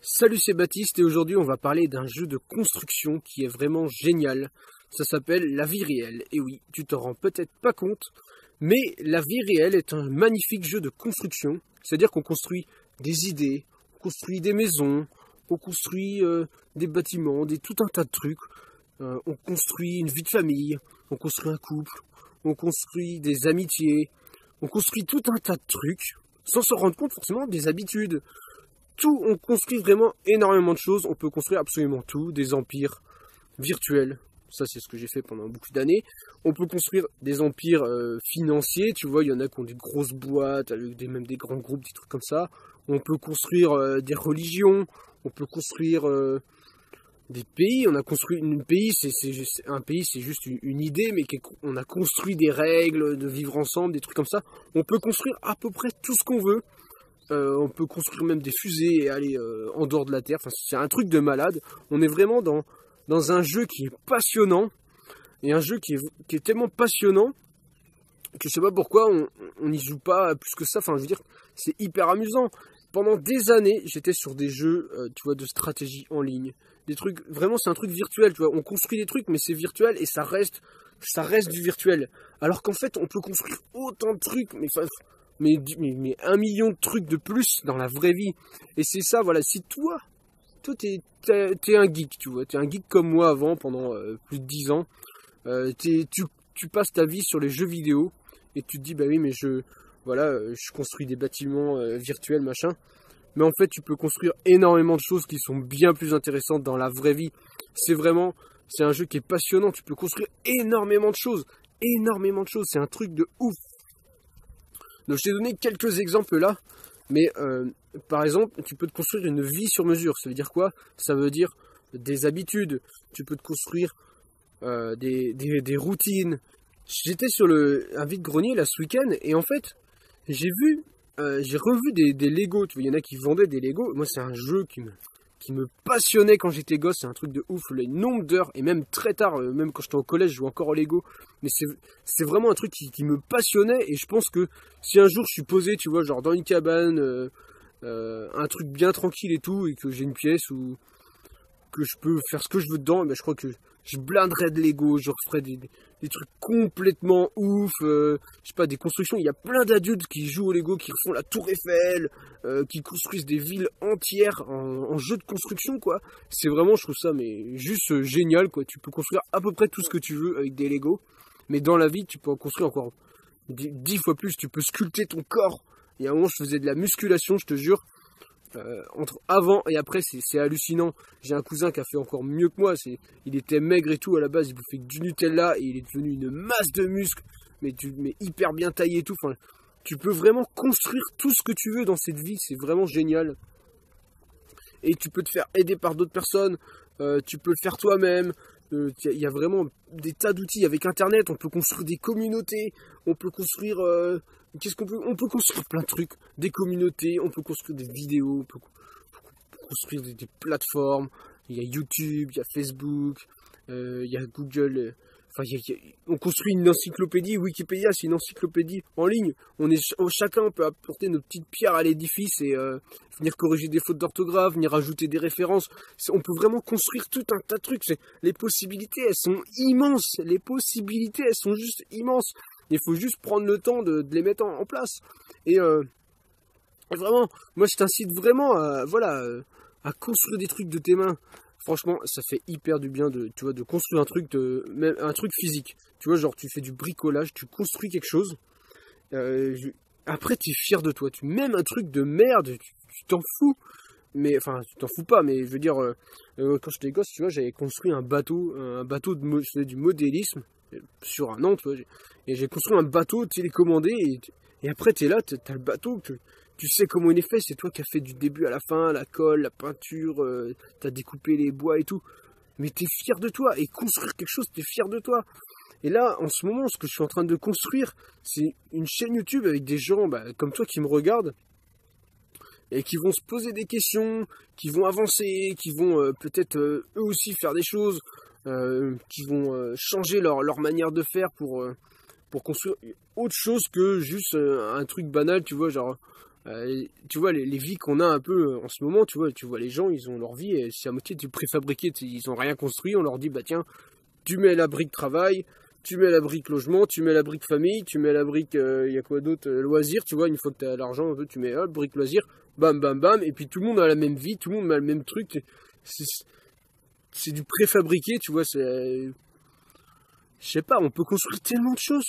Salut, c'est Baptiste et aujourd'hui on va parler d'un jeu de construction qui est vraiment génial. Ça s'appelle La Vie Réelle. Et oui, tu t'en rends peut-être pas compte, mais La Vie Réelle est un magnifique jeu de construction. C'est-à-dire qu'on construit des idées, on construit des maisons, on construit des bâtiments, tout un tas de trucs. On construit une vie de famille, on construit un couple, on construit des amitiés, on construit tout un tas de trucs sans se rendre compte forcément des habitudes. On construit vraiment énormément de choses, on peut construire absolument tout, des empires virtuels, ça c'est ce que j'ai fait pendant beaucoup d'années. On peut construire des empires financiers, tu vois, il y en a qui ont des grosses boîtes, avec même des grands groupes, des trucs comme ça. On peut construire des religions, on peut construire des pays. On a construit un pays, c'est juste une idée, mais on a construit des règles de vivre ensemble, des trucs comme ça. On peut construire à peu près tout ce qu'on veut. On peut construire même des fusées et aller en dehors de la Terre. Enfin, c'est un truc de malade. On est vraiment dans un jeu qui est passionnant. Et un jeu qui est tellement passionnant que je sais pas pourquoi on n'y joue pas plus que ça. Enfin, je veux dire, c'est hyper amusant. Pendant des années, j'étais sur des jeux, tu vois, de stratégie en ligne. Des trucs, vraiment, c'est un truc virtuel, tu vois. On construit des trucs, mais c'est virtuel et ça reste du virtuel. Alors qu'en fait, on peut construire autant de trucs, mais 1 million de trucs de plus dans la vraie vie. Et c'est ça, voilà, si toi t'es un geek, tu vois, t'es un geek comme moi avant, pendant plus de 10 ans, tu passes ta vie sur les jeux vidéo, et tu te dis, bah oui, mais je construis des bâtiments virtuels, machin, mais en fait, tu peux construire énormément de choses qui sont bien plus intéressantes dans la vraie vie. C'est un jeu qui est passionnant, tu peux construire énormément de choses, c'est un truc de ouf. Donc je t'ai donné quelques exemples là, mais par exemple, tu peux te construire une vie sur mesure. Ça veut dire quoi? Ça veut dire des habitudes, tu peux te construire des routines. J'étais sur un vide-grenier là ce week-end, et en fait, j'ai revu des Lego. Tu vois, il y en a qui vendaient des Lego. Moi, c'est un jeu qui me passionnait quand j'étais gosse, c'est un truc de ouf, le nombre d'heures, et même très tard, même quand j'étais au collège, je jouais encore au Lego, mais c'est vraiment un truc qui me passionnait, et je pense que si un jour je suis posé, tu vois, genre dans une cabane, un truc bien tranquille et tout, et que j'ai une pièce où que je peux faire ce que je veux dedans, ben je crois que je blinderais de Lego, je referais des trucs complètement ouf, je sais pas, des constructions. Il y a plein d'adultes qui jouent au Lego, qui refont la Tour Eiffel, qui construisent des villes entières en jeu de construction, quoi. C'est vraiment, je trouve ça mais juste génial, quoi. Tu peux construire à peu près tout ce que tu veux avec des Lego, mais dans la vie, tu peux en construire encore 10 fois plus. Tu peux sculpter ton corps. Il y a un moment, je faisais de la musculation, je te jure. Entre avant et après, c'est hallucinant. J'ai un cousin qui a fait encore mieux que moi. Il était maigre et tout à la base, il bouffait que du Nutella et il est devenu une masse de muscles, mais hyper bien taillé et tout. Enfin, tu peux vraiment construire tout ce que tu veux dans cette vie, c'est vraiment génial. Et tu peux te faire aider par d'autres personnes, tu peux le faire toi-même. Il y a vraiment des tas d'outils. Avec Internet, on peut construire des communautés, on peut construire... on peut construire plein de trucs, des communautés, on peut construire des vidéos, on peut construire des plateformes. Il y a YouTube, il y a Facebook, il y a Google. On construit une encyclopédie. Wikipédia, c'est une encyclopédie en ligne. Chacun peut apporter nos petites pierres à l'édifice et venir corriger des fautes d'orthographe, venir ajouter des références. On peut vraiment construire tout un tas de trucs. Les possibilités, elles sont immenses. Les possibilités, elles sont juste immenses. Il faut juste prendre le temps de les mettre en place. Et vraiment, moi je t'incite vraiment à construire des trucs de tes mains. Franchement, ça fait hyper du bien de construire même un truc physique. Tu vois, genre tu fais du bricolage, tu construis quelque chose. Après, tu es fier de toi. Même un truc de merde, tu t'en fous. Mais enfin, tu t'en fous pas. Mais je veux dire, quand j'étais gosse, tu vois, j'avais construit un bateau je faisais du modélisme sur un an, tu vois. Et j'ai construit un bateau télécommandé. Et après, tu es là, t'as le bateau. Tu sais comment il est fait, c'est toi qui as fait du début à la fin, la colle, la peinture, t'as découpé les bois et tout. Mais t'es fier de toi, et construire quelque chose, t'es fier de toi. Et là, en ce moment, ce que je suis en train de construire, c'est une chaîne YouTube avec des gens comme toi qui me regardent, et qui vont se poser des questions, qui vont avancer, qui vont peut-être eux aussi faire des choses, qui vont changer leur manière de faire pour construire autre chose que juste un truc banal, tu vois, genre Tu vois, les vies qu'on a un peu en ce moment, tu vois les gens, ils ont leur vie, et c'est à moitié du préfabriqué, ils ont rien construit, on leur dit, bah tiens, tu mets la brique travail, tu mets la brique logement, tu mets la brique famille, tu mets la brique, y a quoi d'autre, loisir, tu vois, une fois que tu as l'argent, un peu, tu mets hop, brique loisir, bam, bam, bam, et puis tout le monde a la même vie, tout le monde a le même truc, c'est du préfabriqué, tu vois, je sais pas, on peut construire tellement de choses.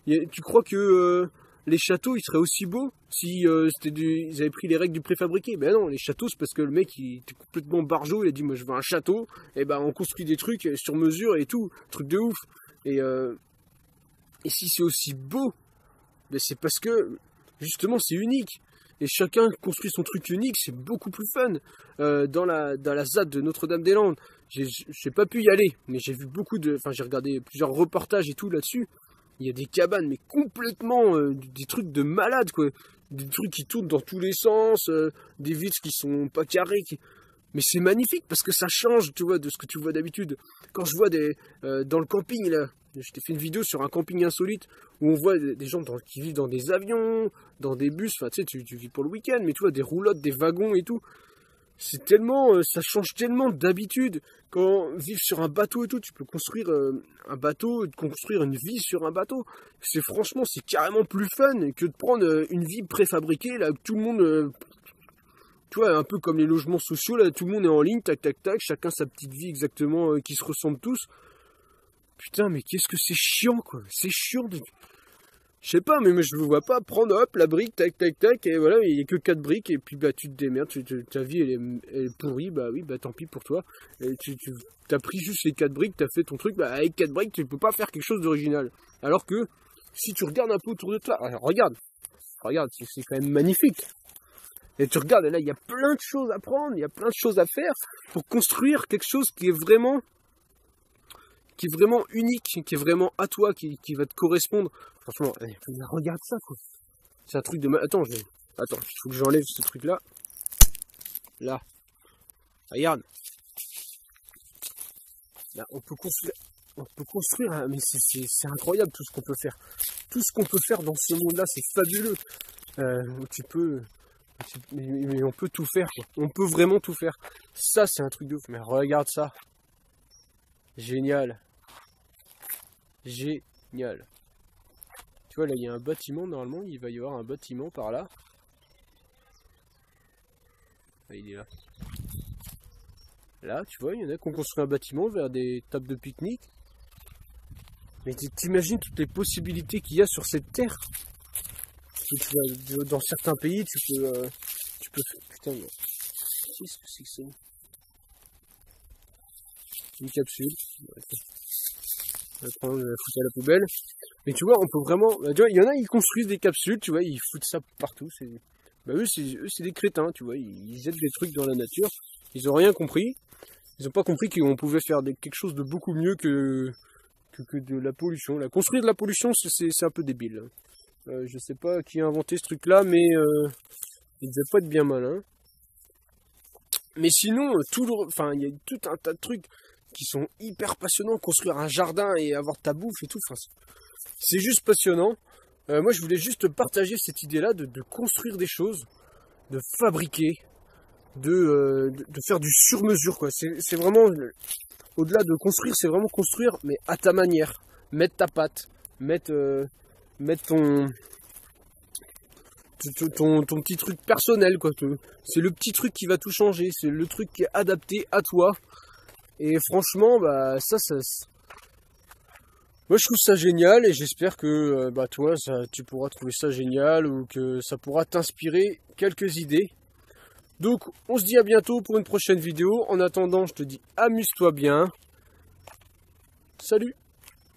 Tu crois que les châteaux, ils seraient aussi beaux si ils avaient pris les règles du préfabriqué? Ben non, les châteaux, c'est parce que le mec, il était complètement barjot, il a dit, moi je veux un château, et ben on construit des trucs sur mesure et tout, truc de ouf. Et si c'est aussi beau, ben c'est parce que, justement, c'est unique. Et chacun construit son truc unique, c'est beaucoup plus fun. Dans la ZAD de Notre-Dame-des-Landes, j'ai pas pu y aller, mais j'ai vu j'ai regardé plusieurs reportages et tout là-dessus. Il y a des cabanes, mais complètement des trucs de malade, quoi. Des trucs qui tournent dans tous les sens, des vitres qui sont pas carrées. Mais c'est magnifique parce que ça change, tu vois, de ce que tu vois d'habitude. Quand je vois dans le camping, là, je t'ai fait une vidéo sur un camping insolite où on voit des gens qui vivent dans des avions, dans des bus, enfin tu sais, tu vis pour le week-end, mais tu vois, des roulottes, des wagons et tout. C'est tellement, ça change tellement d'habitude. Quand vivre sur un bateau et tout, tu peux construire un bateau, construire une vie sur un bateau. Franchement, c'est carrément plus fun que de prendre une vie préfabriquée, là, tout le monde, tu vois, un peu comme les logements sociaux, là, tout le monde est en ligne, tac, tac, tac, chacun sa petite vie exactement, qui se ressemblent tous. Putain, mais qu'est-ce que c'est chiant, quoi. C'est chiant de... Je sais pas, mais je ne vois pas prendre, hop, la brique, tac, tac, tac, et voilà, il n'y a que 4 briques, et puis bah tu te démerdes, ta vie elle est pourrie, bah oui, bah tant pis pour toi. Et tu as pris juste les 4 briques, tu as fait ton truc, bah avec 4 briques, tu peux pas faire quelque chose d'original. Alors que, si tu regardes un peu autour de toi, regarde, c'est quand même magnifique. Et tu regardes, et là, il y a plein de choses à prendre, il y a plein de choses à faire pour construire quelque chose qui est vraiment unique, qui est vraiment à toi, qui va te correspondre. Franchement, allez, regarde ça, quoi. C'est un truc de mal. Attends, il faut que j'enlève ce truc-là. Là. Regarde. Là, on peut construire, hein, mais c'est incroyable tout ce qu'on peut faire. Tout ce qu'on peut faire dans ce monde-là, c'est fabuleux. Mais on peut tout faire, quoi. On peut vraiment tout faire. Ça, c'est un truc de ouf. Mais regarde ça. Génial. Génial. Tu vois, là, il y a un bâtiment, normalement. Il va y avoir un bâtiment par là. Ah, il est là. Là, tu vois, il y en a qui ont construit un bâtiment vers des tables de pique-nique. Mais t'imagines toutes les possibilités qu'il y a sur cette terre. Dans certains pays, tu peux... Putain, mais... Qu'est-ce que c'est que ça? Une capsule. On va prendre, foutre à la poubelle. Mais tu vois, on peut vraiment... Tu vois, il y en a, ils construisent des capsules, tu vois, ils foutent ça partout. Bah, eux, c'est des crétins, tu vois. Ils jettent des trucs dans la nature. Ils ont rien compris. Ils ont pas compris qu'on pouvait faire quelque chose de beaucoup mieux que de la pollution. Là, construire de la pollution, c'est un peu débile. Je sais pas qui a inventé ce truc-là, mais il devait pas être bien malin. Mais sinon, il y a tout un tas de trucs qui sont hyper passionnants. Construire un jardin et avoir ta bouffe et tout, c'est juste passionnant. Moi, je voulais juste partager cette idée-là de construire des choses, de fabriquer, de faire du sur-mesure, quoi. C'est vraiment, au-delà de construire, c'est vraiment construire, mais à ta manière. Mettre ta patte, mettre ton petit truc personnel, quoi. C'est le petit truc qui va tout changer, c'est le truc qui est adapté à toi. Et franchement, bah moi je trouve ça génial et j'espère que toi tu pourras trouver ça génial ou que ça pourra t'inspirer quelques idées. Donc on se dit à bientôt pour une prochaine vidéo. En attendant, je te dis amuse-toi bien. Salut!